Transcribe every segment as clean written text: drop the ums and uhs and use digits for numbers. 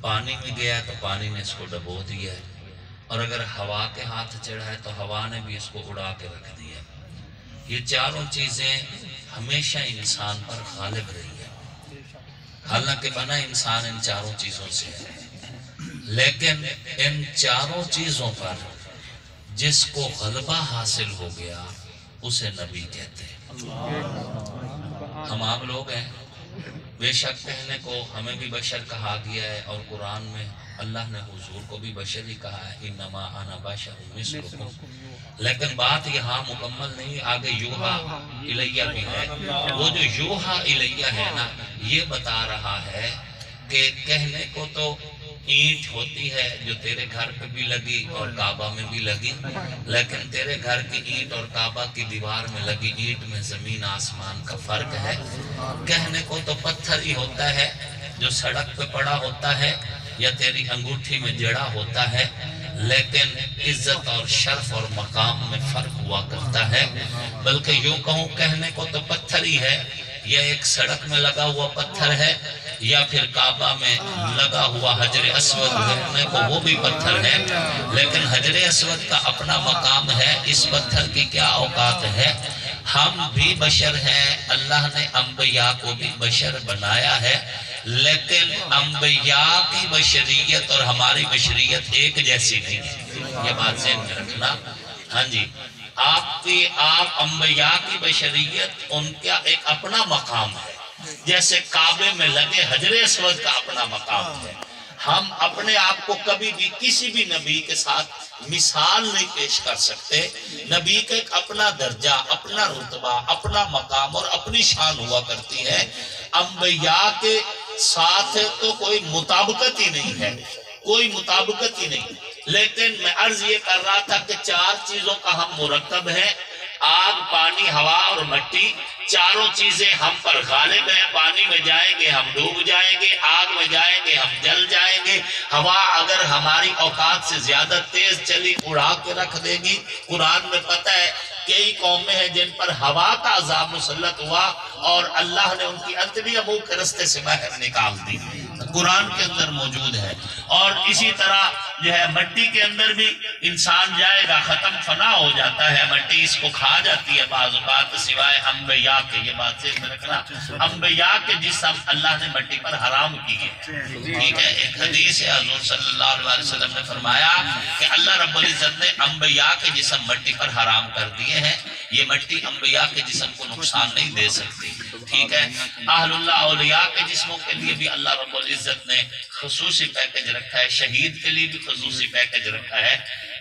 پانی میں گیا تو پانی نے اس کو ڈبو دیا ہے، اور اگر ہوا کے ہاتھ چڑھا ہے تو ہوا نے بھی اس کو اڑا کے رکھ دیا ہے۔ یہ چاروں چیزیں ہمیشہ انسان پر غالب رہی ہے، حالانکہ بنا انسان ان چاروں چیزوں سے ہے، لیکن ان چاروں چیزوں پر جس کو غلبہ حاصل ہو گیا اسے نبی کہتے ہیں۔ ہم عام لوگ ہیں، بے شک کہنے کو ہمیں بھی بشر کہا گیا ہے، اور قرآن میں اللہ نے حضور کو بھی بشر ہی کہا ہے، انما انا بشر مثلکم، لیکن بات یہاں مکمل نہیں، آگے یوحا الیہ بھی ہے۔ وہ جو یوحا الیہ ہے نا، یہ بتا رہا ہے کہ کہنے کو تو اینٹ ہوتی ہے جو تیرے گھر پہ بھی لگی اور کعبہ میں بھی لگی، لیکن تیرے گھر کی اینٹ اور کعبہ کی دیوار میں لگی اینٹ میں زمین آسمان کا فرق ہے۔ کہنے کو تو پتھر ہی ہوتا ہے جو سڑک پہ پڑا ہوتا ہے یا تیری انگوٹھی میں جڑا ہوتا ہے، لیکن عزت اور شرف اور مقام میں فرق ہوا کرتا ہے۔ بلکہ یوں کہوں کہنے کو تو پتھر ہی ہے، یا ایک سڑک میں لگا ہوا پتھر ہے، یا پھر کعبہ میں لگا ہوا حجر اسود کہنے کو وہ بھی پتھر ہے، لیکن حجر اسود کا اپنا مقام ہے، اس پتھر کی کیا اوقات ہے۔ ہم بھی بشر ہیں، اللہ نے انبیاء کو بھی بشر بنایا ہے، لیکن انبیاء کی بشریت اور ہماری بشریت ایک جیسی نہیں ہے، یہ بات ذہن میں رکھنا۔ ہاں جی، آپ انبیاء کی بشریت ان کا ایک اپنا مقام ہے، جیسے کعبے میں لگے حجر اسود کا اپنا مقام ہے۔ ہم اپنے آپ کو کبھی بھی کسی بھی نبی کے ساتھ مثال نہیں پیش کر سکتے۔ نبی کا ایک اپنا درجہ، اپنا رتبہ، اپنا مقام اور اپنی شان ہوا کرتی ہے۔ انبیاء کے ساتھ تو کوئی مطابقت ہی نہیں ہے، کوئی مطابقت ہی نہیں۔ لیکن میں عرض یہ کر رہا تھا کہ چار چیزوں کا ہم مرکب ہیں، آگ، پانی، ہوا اور مٹی۔ چاروں چیزیں ہم پر غالب ہیں، پانی میں جائیں گے ہم ڈوب جائیں گے، آگ میں جائیں گے ہم جل جائیں گے، ہوا اگر ہماری اوقات سے زیادہ تیز چلی اڑا کے رکھ دے گی۔ قرآن میں پتہ ہے کئی قومیں ہیں جن پر ہوا کا عذاب مسلط ہوا اور اللہ نے ان کی انتڑیاں منہ کے رستے سے باہر نکال دی، قرآن کے اندر موجود ہے۔ اور اسی طرح جو ہے مٹی کے اندر بھی انسان جائے گا، ختم فنا ہو جاتا ہے، مٹی اس کو کھا جاتی ہے بعض اوقات، سوائے انبیاء کے۔ یہ بات سے رکھنا، انبیاء کے جسم اللہ نے مٹی پر حرام کیے، ٹھیک ہے۔ ایک حدیث ہے، حضور صلی اللہ علیہ وسلم نے فرمایا کہ اللہ رب العزت نے انبیاء کے جسم مٹی پر حرام کر دیے ہیں، یہ مٹی انبیاء کے جسم کو نقصان نہیں دے سکتی، ٹھیک ہے۔ اہل اللہ اولیاء کے جسموں کے لیے بھی اللہ رب العزت نے خصوصی پیکج رکھا ہے، شہید کے لیے بھی خصوصی پیکج رکھا ہے۔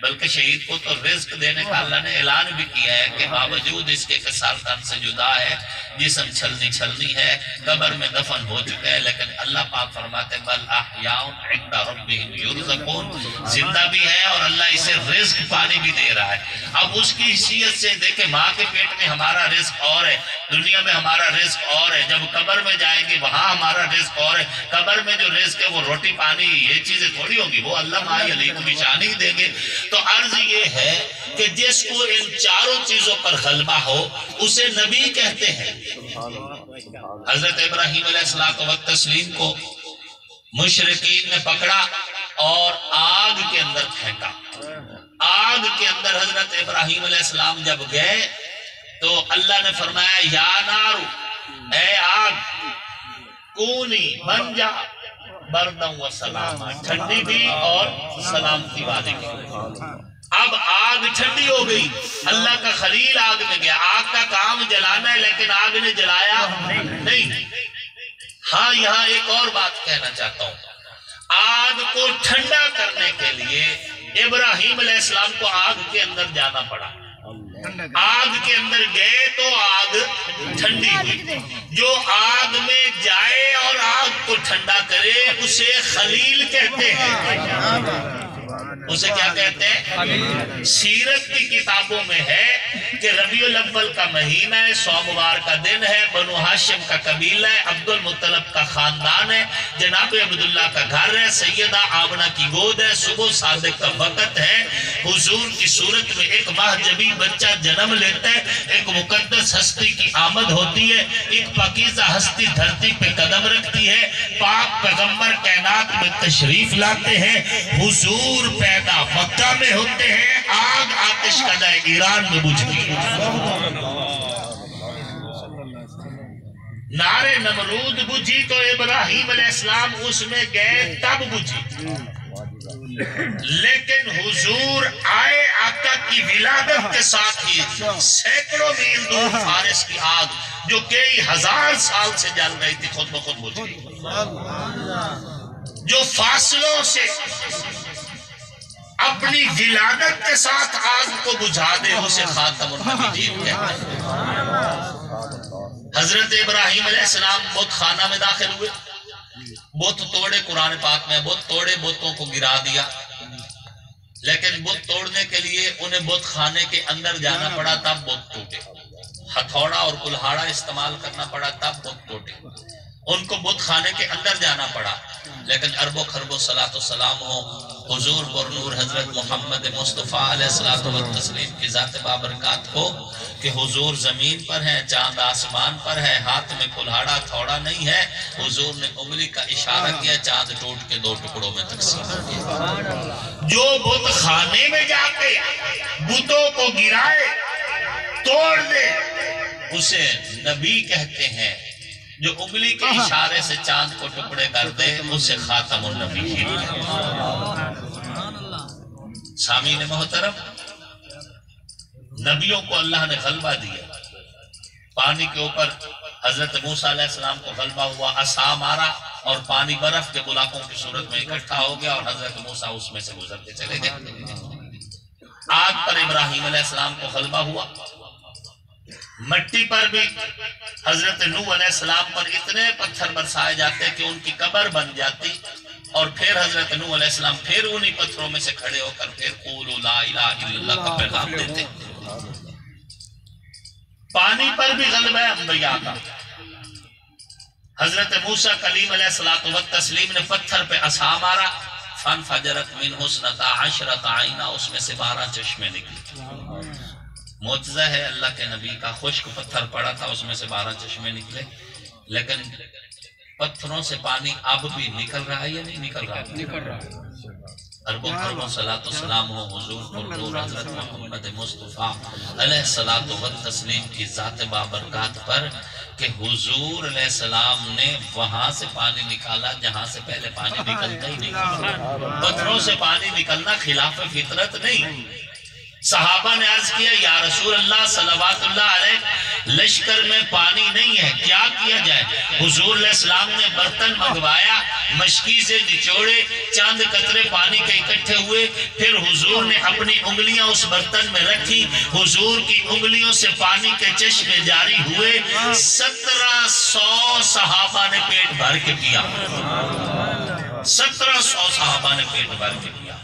بلکہ شہید کو تو رزق دینے کا اللہ نے اعلان بھی کیا ہے کہ باوجود اس کے سال تن سے جدا ہے، جسم چھلنی ہے، قبر میں دفن ہو چکا ہے، لیکن اللہ پاک فرماتے ہیں بل احیاء عند ربهم یرزقون، زندہ بھی ہے اور اللہ اسے رزق پانی بھی دے رہا ہے۔ اب اس کی حیثیت سے دیکھیں، ماں کے پیٹ میں ہمارا رزق اور ہے، دنیا میں ہمارا رزق اور ہے، جب قبر میں جائیں گے وہاں ہمارا رزق اور ہے۔ قبر میں جو رزق ہے وہ روٹی پانی یہ چیزیں تھوڑی ہوں گی، وہ اللہ مائی علی کو نشان ہی دیں گے۔ تو عرض یہ ہے کہ جس کو ان چاروں چیزوں پر غلبہ ہو اسے نبی کہتے ہیں۔ حضرت ابراہیم علیہ السلام کو مشرکین نے پکڑا اور آگ کے اندر پھینکا۔ آگ کے اندر حضرت ابراہیم علیہ السلام جب گئے تو اللہ نے فرمایا یا نارو، اے آگ، کونی بن جا بردن و سلاما، ٹھنڈی بھی اور سلامتی والی بھی۔ اب آگ ٹھنڈی ہو گئی، اللہ کا خلیل آگ میں گیا، آگ کا کام جلانا ہے لیکن آگ نے جلایا نہیں۔ ہاں یہاں ایک اور بات کہنا چاہتا ہوں، آگ کو ٹھنڈا کرنے کے لیے ابراہیم علیہ السلام کو آگ کے اندر جانا پڑا۔ آگ کے اندر گئے تو آگ ٹھنڈی ہوئی۔ جو آگ میں جائے اور آگ کو ٹھنڈا کرے اسے خلیل کہتے ہیں۔ اسے کیا کہتے ہیں؟ سیرت کی کتابوں میں ہے کہ ربیع الاول کا مہینہ ہے، سوموار کا دن ہے، بنو ہاشم کا قبیلہ ہے، عبد المطلب کا خاندان ہے، جناب عبداللہ کا گھر ہے، سیدہ آمنہ کی گود ہے، صبح صادق کا وقت ہے، حضور کی صورت میں ایک ماہ جبی بچہ جنم لیتا ہے، ایک مقدس ہستی کی آمد ہوتی ہے، ایک پاکیزہ ہستی دھرتی پہ قدم رکھتی ہے، پاک پیغمبر کائنات میں تشریف لاتے ہیں، حضور پیدا مکہ میں ہوتے ہیں، آگ آتش کدہ ایران میں بجھتی ہے، نار نمرود بجھی تو ابراہیم علیہ السلام اس میں گئے تب بجھی، لیکن حضور آئے آقا کی ولادت کے ساتھ ہی سینکڑوں میل دور فارس کی آگ جو کئی ہزار سال سے جل رہی تھی خود بخود بجھ گئی، جو فاصلوں سے اپنی ولادت کے ساتھ آگ کو بجھا دے اسے خاتم النبیین کہتے ہیں۔ حضرت ابراہیم علیہ السلام بت خانہ میں داخل ہوئے، بت توڑے، قرآن پاک میں بت توڑے، بتوں کو گرا دیا، لیکن بت توڑنے کے لیے انہیں بت خانے کے اندر جانا پڑا تب بت ٹوٹے، ہتھوڑا اور کلہاڑا استعمال کرنا پڑا تب بت ٹوٹے، ان کو بت خانے کے اندر جانا پڑا، لیکن عرب و خرب و صلاۃ و سلام ہو حضور پر نور حضرت محمد مصطفیٰ علیہ الصلوۃ والتسلیم کی ذات بابرکات کو کہ حضور زمین پر ہیں، چاند آسمان پر ہے، ہاتھ میں کلہاڑا تھوڑا نہیں ہے، حضور نے انگلی کا اشارہ کیا، چاند ٹوٹ کے 2 ٹکڑوں میں تقسیم ہو گیا۔ جو بت خانے میں جا کے بتوں کو گرائے توڑ دے اسے نبی کہتے ہیں، جو انگلی کے اشارے سے چاند کو ٹکڑے کر دے اسے خاتم النبیین کہتے ہیں۔ سامعین محترم، نبیوں کو اللہ نے غلبہ دیا، پانی کے اوپر حضرت موسیٰ علیہ السلام کو غلبہ ہوا، عصا مارا اور پانی برف کے بلاکوں کی صورت میں اکٹھا ہو گیا اور حضرت موسیٰ اس میں سے گزر کے چلے گئے۔ آگ پر ابراہیم علیہ السلام کو غلبہ ہوا، مٹی پر بھی حضرت نوح علیہ السلام پر اتنے پتھر برسائے جاتے کہ ان کی قبر بن جاتی، اور پھر حضرت نوح علیہ السلام پھر انہی پتھروں میں سے کھڑے ہو کر پھر قولوا لا الہ الا اللہ کا پیغام دیتے۔ پانی پر بھی غلبہ انبیاء کا، حضرت موسیٰ کلیم علیہ السلام نے پتھر پہ عصا مارا، فانفجرت منہ اثنتا عشرۃ عینا، اس میں سے 12 چشمے نکلے۔ معجزہ ہے اللہ کے نبی کا، خشک پتھر پڑا تھا اس میں سے 12 چشمے نکلے، لیکن پتھروں سے پانی اب بھی نکل رہا ہے یا نہیں نکل رہا؟ نکل رہا ہے۔ عرب و خرب و صلاۃ و سلام ہو حضور پر نور حضرت محمد مصطفیٰ علیہ الصلوۃ والتسلیم کی ذات بابرکات پر کہ حضور علیہ السلام نے وہاں سے پانی نکالا جہاں سے پہلے پانی نکلتا ہی نہیں۔ پتھروں سے پانی نکلنا خلاف فطرت نہیں۔ صحابہ نے عرض کیا یا رسول اللہ صلوات اللہ علیہ، لشکر میں پانی نہیں ہے، کیا کیا جائے؟ حضور علیہ السلام نے برتن منگوایا، مشکی سے نچوڑے، چاند قطرے پانی کے اکٹھے ہوئے، پھر حضور نے اپنی انگلیاں اس برتن میں رکھی، حضور کی انگلیوں سے پانی کے چشمے جاری ہوئے، 1700 صحابہ نے پیٹ بھر کے پیا، 1700 صحابہ نے پیٹ بھر کے پیا۔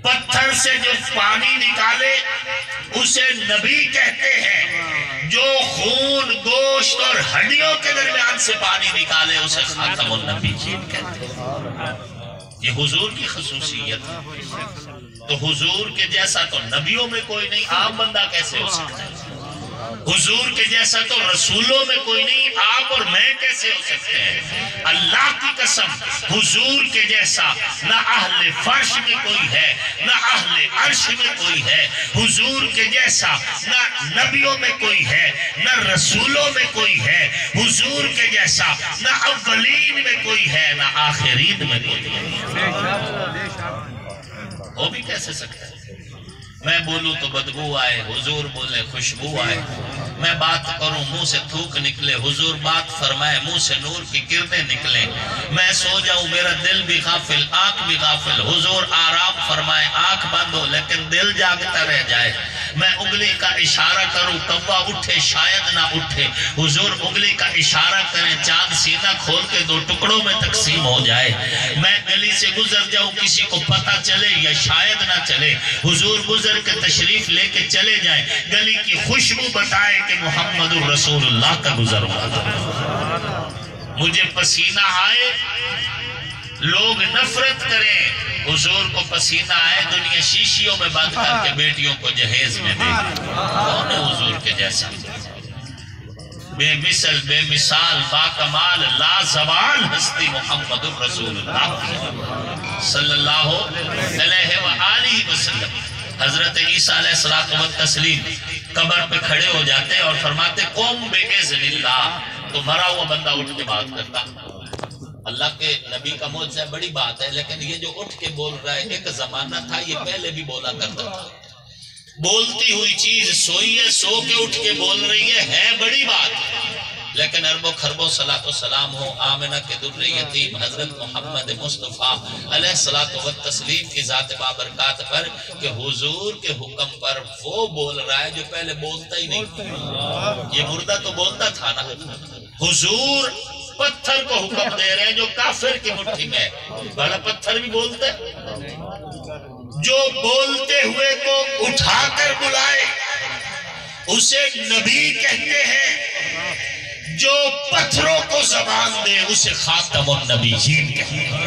پتھر سے جو پانی نکالے اسے نبی کہتے ہیں، جو خون گوشت اور ہڈیوں کے درمیان سے پانی نکالے اسے خاتم النبیین کہتے ہیں۔ یہ حضور کی خصوصیت ہے، تو حضور کے جیسا تو نبیوں میں کوئی نہیں، عام بندہ کیسے ہو سکتا ہے؟ حضور کے جیسا تو رسولوں میں کوئی نہیں، آپ اور میں کیسے ہو سکتے ہیں؟ اللہ کی قسم حضور کے جیسا نہ اہل فرش میں کوئی ہے نہ اہل عرش میں کوئی ہے، حضور کے جیسا نہ نبیوں میں کوئی ہے نہ رسولوں میں کوئی ہے، حضور کے جیسا نہ اولین میں کوئی ہے نہ آخرین میں کوئی ہے۔ وہ بھی کیسے سکتا ہے؟ میں بولوں تو بدبو آئے، حضور بولے خوشبو آئے، میں بات کروں منہ سے تھوک نکلے، حضور بات فرمائے منہ سے نور کی کرنیں نکلیں، میں سو جاؤں میرا دل بھی غافل آنکھ بھی غافل، حضور آرام فرمائے آنکھ بند ہو لیکن دل جاگتا رہ جائے، میں انگلی کا اشارہ کروں کوا اٹھے شاید نہ اٹھے، حضور انگلی کا اشارہ کریں چاند سینہ کھول کے دو ٹکڑوں میں تقسیم ہو جائے، میں گلی سے گزر جاؤں کسی کو پتہ چلے یا شاید نہ چلے، حضور گزر کے تشریف لے کے چلے جائیں، گلی کی خوشبو بتائے کہ محمد رسول اللہ کا گزر ہوا، مجھے پسینہ آئے لوگ نفرت کریں، حضور کو پسینہ آئے دنیا شیشیوں میں بند کر کے بیٹیوں کو جہیز میں دے، کون ہے حضور کے جیسا؟ بے مثل بے مثال با کمال لا زوال ہستی محمد رسول اللہ صلی اللہ علیہ وآلہ وسلم۔ حضرت عیسیٰ علیہ السلام قبر پہ کھڑے ہو جاتے اور فرماتے قوم بِإِذْنِ اللَّهِ، تو مرا ہوا بندہ اٹھ کے بات کرتا، اللہ کے نبی کا معجزہ بڑی بات ہے، لیکن یہ جو اٹھ کے بول رہا ہے ایک زمانہ تھا یہ پہلے بھی بولا کرتا تھا، بولتی ہوئی چیز سوئی ہے، سو کے اٹھ کے بول رہی ہے بڑی بات، لیکن عرب و خرب و صلاۃ و سلام ہو آمنہ کے در یتیم حضرت محمد مصطفیٰ علیہ السلام کی ذات بابرکات پر کہ حضور کے حکم پر وہ بول رہا ہے جو پہلے بولتا ہی نہیں، یہ مردہ تو بولتا تھا نا، حضور پتھر کو حکم دے رہے ہیں جو کافر کی مٹھی میں ہے، بڑا پتھر بھی بولتے جو بولتے ہوئے کو اٹھا کر بلائے اسے نبی کہتے ہیں، جو پتھروں کو زبان دے اسے خاتم النبیین کہتے ہیں۔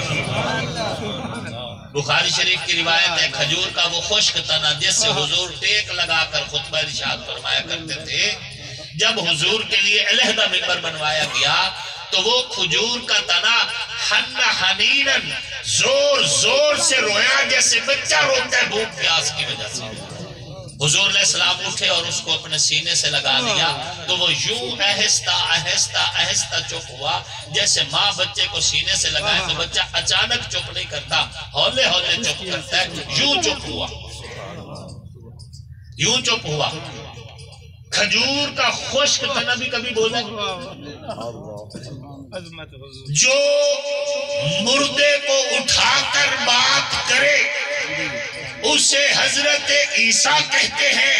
بخاری شریف کی روایت ہے کھجور کا وہ خشک تنا جس سے حضور ٹیک لگا کر خطبہ ارشاد فرمایا کرتے تھے، جب حضور کے لیے علیحدہ منبر بنوایا گیا تو وہ کھجور کا تنا حن حنینن زور زور سے رویا جیسے بچہ روتا ہے بھوک پیاس کی وجہ سے، حضور علیہ السلام اٹھے اور اس کو اپنے سینے سے لگا دیا تو وہ یوں آہستہ آہستہ آہستہ چپ ہوا، جیسے ماں بچے کو سینے سے لگائے تو بچہ اچانک چپ نہیں کرتا، ہولے ہولے چپ کرتا ہے، یوں چپ ہوا، یوں چپ ہوا۔ کھجور کا خشک تنا بھی کبھی بولا جو مردے کو اٹھا کر بات کرے اسے حضرت عیسیٰ کہتے ہیں،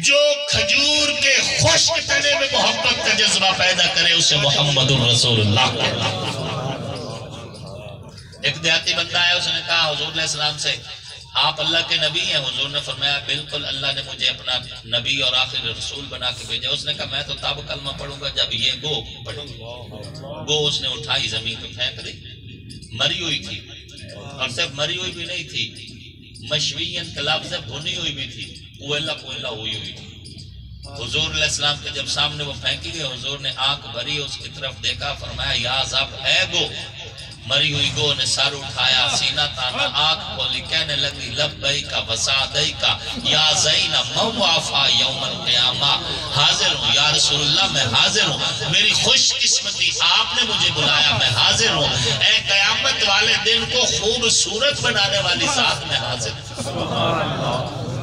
جو کھجور کے خشک تنے میں محبت کا جذبہ پیدا کرے اسے محمد الرسول اللہ کہتے ہیں۔ ایک دیہاتی بندہ ہے، اس نے کہا حضور علیہ السلام سے آپ اللہ کے نبی ہیں؟ حضور نے فرمایا بالکل، اللہ نے مجھے اپنا نبی اور آخر رسول بنا کے بھیجا۔ اس نے کہا میں تو تب کلمہ پڑھوں گا جب یہ گو پڑھے گو۔ اس نے اٹھائی زمین پہ پھینک دی، مری ہوئی تھی، اور صرف مری ہوئی بھی نہیں تھی، مشوین کا لفظ ہے بھنی ہوئی بھی تھی، کوئلہ کوئلہ ہوئی تھی۔ حضور علیہ السلام کے جب سامنے وہ پھینکی گئی، حضور نے آنکھ بھری اس کی طرف دیکھا، فرمایا یا زب ہے گو۔ مری ہوئی گو نے سر اٹھایا، سینہ تانا، آنکھ کھولی، کہنے لگی لبیکا وسعدیکا یا زین موافا یوم القیامہ، حاضر ہوں یا رسول اللہ، میں حاضر ہوں، میری خوش قسمتی آپ نے مجھے بلایا، میں حاضر ہوں، اے قیامت والے دن کو خوبصورت بنانے والی ذات میں حاضر ہوں۔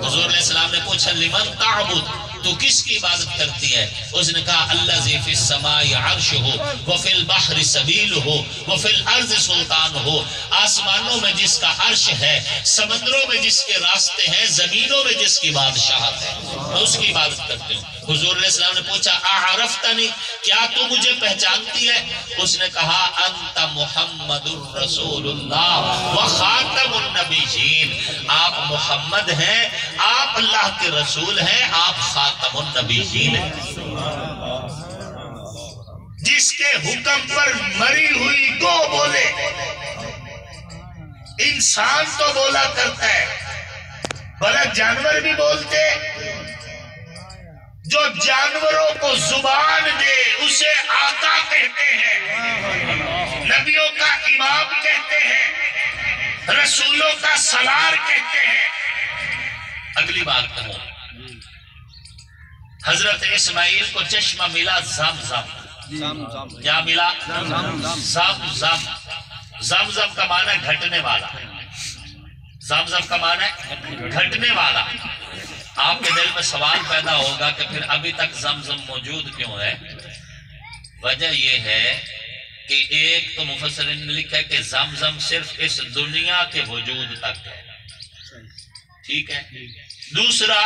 حضور علیہ السلام نے پوچھا لمن تعبد، تو کس کی عبادت کرتی ہے؟ اس نے کہا الذی فی السماء عرشہ وفی البحر سبیلہ وفی الارض سلطانہ، آسمانوں میں جس کا عرش ہے، سمندروں میں جس کے راستے ہیں، زمینوں میں جس کی بادشاہت ہے، میں اس کی عبادت کرتی ہوں۔ حضور علیہ السلام نے پوچھا اعرفتنی، کیا تو مجھے پہچانتی ہے؟ اس نے کہا انت محمد الرسول اللہ وخاتم النبیین، آپ محمد ہیں، آپ اللہ کے رسول ہیں، آپ خاتم النبیین ہیں۔ جس کے حکم پر مری ہوئی گو بولے، انسان تو بولا کرتا ہے، بھلا جانور بھی بولتے، جو جانوروں کو زبان دے اسے آقا کہتے ہیں، نبیوں کا امام کہتے ہیں، رسولوں کا سالار کہتے ہیں۔ اگلی بات کہوں، حضرت اسماعیل کو چشمہ ملا زمزم، کیا ملا؟ زمزم۔ زمزم کا معنی ہے گھٹنے والا، زمزم کا معنی ہے گھٹنے والا۔ آپ کے دل میں سوال پیدا ہوگا کہ پھر ابھی تک زمزم موجود کیوں ہے؟ وجہ یہ ہے کہ ایک تو مفسرین نے لکھا ہے کہ زمزم صرف اس دنیا کے وجود تک ہے، ٹھیک ہے، دوسرا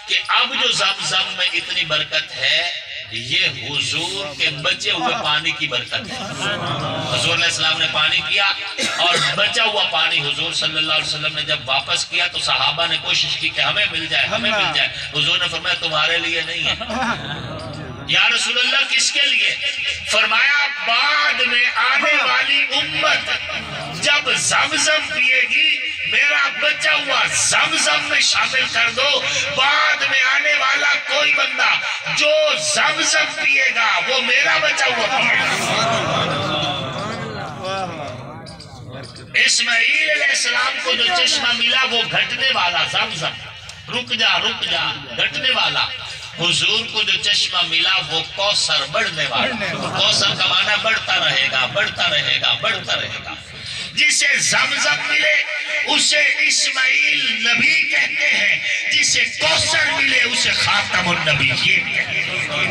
کہ اب جو زمزم میں اتنی برکت ہے یہ حضور کے بچے ہوئے پانی کی برکت ہے۔ حضور علیہ السلام نے پانی کیا اور بچا ہوا پانی حضور صلی اللہ علیہ وسلم نے جب واپس کیا تو صحابہ نے کوشش کی کہ ہمیں مل جائے ہمیں مل جائے۔ حضور نے فرمایا تمہارے لیے نہیں ہے۔ یا رسول اللہ کس کے لیے؟ فرمایا بعد میں آنے والی امت جب زمزم پیے گی میرا بچا ہوا زمزم میں شامل کر دو، بعد میں آنے والا کوئی بندہ جو زمزم پیے گا وہ میرا بچا ہوا پیے گا۔ اسماعیل علیہ السلام کو جو چشمہ ملا وہ گھٹنے والا زمزم، رک جا گھٹنے والا۔ حضور کو جو چشمہ ملا وہ کوثر بڑھنے والا۔ کوثر کا معنی بڑھتا رہے گا بڑھتا رہے گا بڑھتا رہے گا۔ جسے زمزم ملے اسے اسماعیل نبی کہتے ہیں، جسے کوثر ملے اسے خاتم النبیین کہتے ہیں۔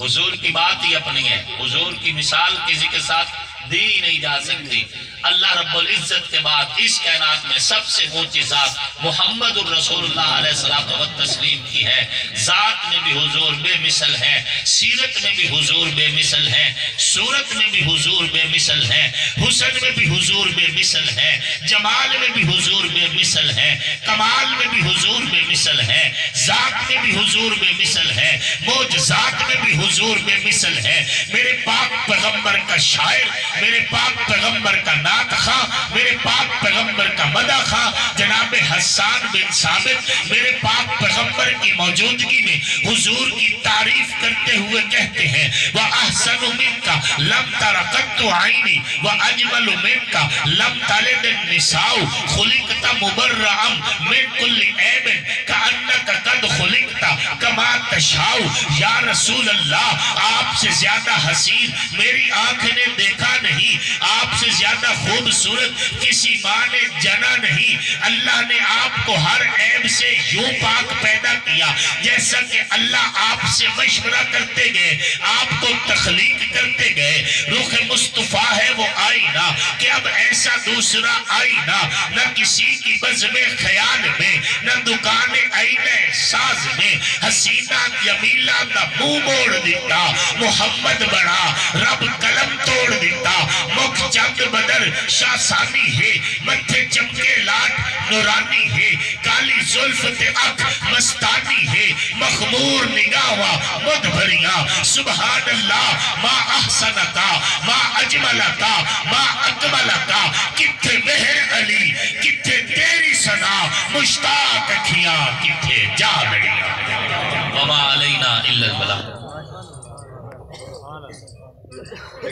حضور کی بات ہی اپنی ہے، حضور کی مثال کسی کے ساتھ دی نہیں جا سکتی۔ اللہ رب العزت کے بعد اس کائنات میں سب سے اونچی ذات محمد الرسول اللہ علیہ الصلوۃ والتسلیم کی ہے۔ ذات میں بھی حضور بے مثل ہے، سیرت میں بھی حضور بے مثل ہے، صورت میں بھی حضور بے مثل ہے، حسن میں بھی حضور بے مثل ہے، جمال میں بھی حضور بے مثل ہے، کمال میں بھی حضور بے مثل ہے، ذات میں بھی حضور بے مثل ہے، معجزات میں بھی حضور بے مثل ہے۔ میرے پاک پیغمبر کا شاعر، میرے پاک پیغمبر کا نعت خواں، میرے پاک پیغمبر کا مدح خواں جناب حسان بن ثابت میرے پاک پیغمبر کی موجودگی میں حضور کی تعریف کرتے ہوئے کہتے ہیں وَأَحْسَنُ مِنْكَ لَمْ تَرَ قَطُّ عَيْنِي وَأَجْمَلُ مِنْكَ لَمْ تَلِدِ النِّسَاءُ خُلِقْتَ مُبَرَّأً مِنْ كُلِّ عَيْبٍ كَأَنَّكَ قَدْ خُلِقْتَ كَمَا تَشَاءُ۔ یا رسول اللہ آپ سے زیادہ حسین میری آنکھ نے دیکھا نہیں، آپ سے زیادہ خوبصورت کسی ماں نے جنا نہیں۔ اللہ نے آپ کو ہر عیب سے یوں پاک پیدا کیا جیسا کہ اللہ آپ سے مشورہ کرتے گئے، آپ کو تخلیق کرتے گئے۔ رخ مصطفیٰ ہے وہ آئینہ کہ اب ایسا دوسرا آئینہ نہ کسی کی بزم خیال میں، نہ دکان آئینہ ساز میں، حسینہ جمیلہ کا منہ موڑ دیتا محمد بڑا رب قلم توڑ دیتا۔ مکھ چند بدر شاہ ثانی ہے، متھے چمکے لاٹ نورانی ہے، کالی زلف تے اکھ مستانی ہے، مخمور نگاہواں مدبھریاں۔ سبحان اللہ ما احسنکا ما اجملکا ما اکملکا، کتھے مہر علی کتھے تیری ثنا، مشتاق اکھیاں کتھے جا لڑیاں۔ وما علینا الا البلاغ۔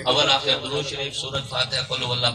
اول آخر درود شریف سورۃ فاتحہ قل هو اللہ